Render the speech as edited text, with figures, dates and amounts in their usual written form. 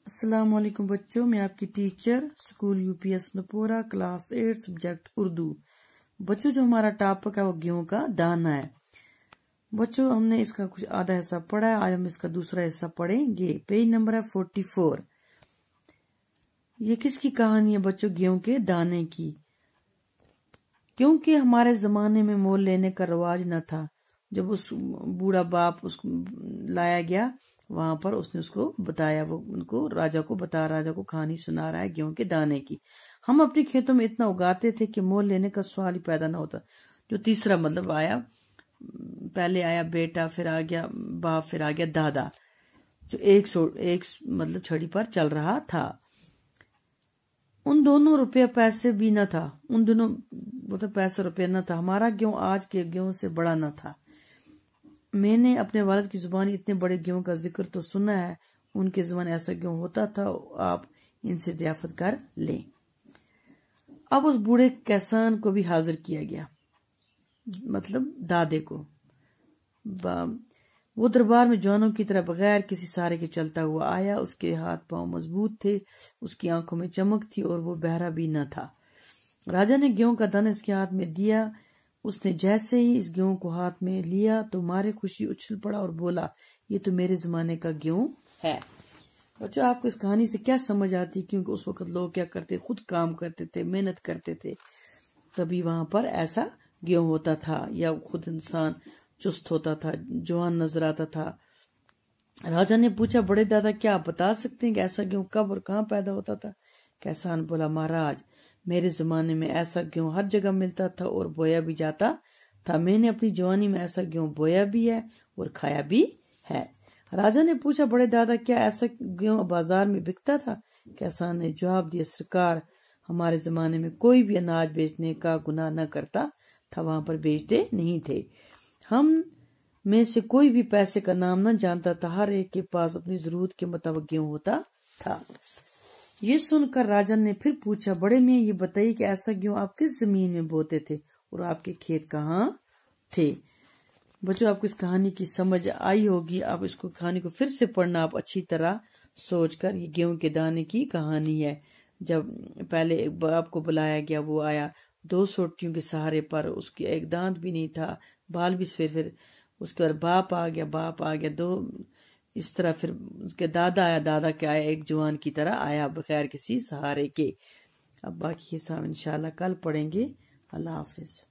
अस्सलाम वालेकुम बच्चों, मैं आपकी teacher school UPS Napora class 8 subject Urdu. बच्चों, जो हमारा टॉपिक है वो गेहूं का दाना है। बच्चों, हमने इसका कुछ आधा हिस्सा पढ़ा है, आज हम इसका दूसरा हिस्सा पढ़ेंगे। पेज नंबर है 44। ये किसकी कहानी है बच्चों? गेहूं के दाने की। क्योंकि हमारे जमाने में मोल लेने का रिवाज न था। जब उस बूढ़ा बाप उसको लाया गया, वहां पर उसने उसको बताया, वो उनको राजा को कहानी सुना रहा है गेहूं के दाने की। हम अपने खेतों में इतना उगाते थे कि मोल लेने का सवाल ही पैदा ना होता। जो तीसरा मतलब आया, पहले आया बेटा, फिर आ गया बाप, फिर आ गया दादा, जो एक मतलब छड़ी पर चल रहा था। उन दोनों रुपया पैसे भी न था, उन दिनों मतलब पैसा रुपया न था। हमारा गेहूं आज के गेहूं से बड़ा न था। मैंने अपने वालिद की जुबानी इतने बड़े गेहूं का जिक्र तो सुना है, उनके ज़माने ऐसा गेहूं होता था। आप इनसे दयाफत कर लें। अब उस बूढ़े किसान को भी हाजिर किया गया, मतलब दादे को। वो दरबार में जवानों की तरह बगैर किसी सहारे के चलता हुआ आया। उसके हाथ पांव मजबूत थे, उसकी आंखों में चमक थी और वो बहरा भी न था। राजा ने गेहूं का दाना इसके हाथ में दिया। उसने जैसे ही इस गेहूं को हाथ में लिया तो मारे खुशी उछल पड़ा और बोला, ये तो मेरे जमाने का गेहूं है। बच्चों, आपको इस कहानी से क्या समझ आती? क्योंकि उस वक्त लोग क्या करते, खुद काम करते थे, मेहनत करते थे, तभी वहां पर ऐसा गेहूं होता था, या खुद इंसान चुस्त होता था, जवान नजर आता था। राजा ने पूछा, बड़े दादा क्या आप बता सकते हैं कि ऐसा गेहूं कब और कहाँ पैदा होता था? किसान बोला, महाराज, मेरे जमाने में ऐसा गेहूं हर जगह मिलता था और बोया भी जाता था। मैंने अपनी जवानी में ऐसा गेहूं बोया भी है और खाया भी है। राजा ने पूछा, बड़े दादा क्या ऐसा गेहूं बाजार में बिकता था? किसान ने जवाब दिया, सरकार, हमारे जमाने में कोई भी अनाज बेचने का गुनाह न करता था, वहां पर बेचते नहीं थे। हम में से कोई भी पैसे का नाम न जानता था। हर एक के पास अपनी जरूरत के मुताबिक गेहूं होता था। ये सुनकर राजा ने फिर पूछा, बड़े मियां, ये बताइए कि ऐसा गेहूं आप किस जमीन में बोते थे और आपके खेत कहाँ थे? बच्चों, आपको इस कहानी की समझ आई होगी। आप इसको कहानी को फिर से पढ़ना आप अच्छी तरह सोचकर। ये गेहूं के दाने की कहानी है। जब पहले एक बाप को बुलाया गया, वो आया 2 सोटियों के सहारे पर, उसके एक दांत भी नहीं था, बाल भी सफेद। फिर उसके बाद बाप आ गया 2, इस तरह फिर उसके दादा आया, दादा के आया, एक जवान की तरह आया बगैर किसी सहारे के। अब बाकी हिसाब इंशाल्लाह कल पढ़ेंगे। अल्लाह हाफिज।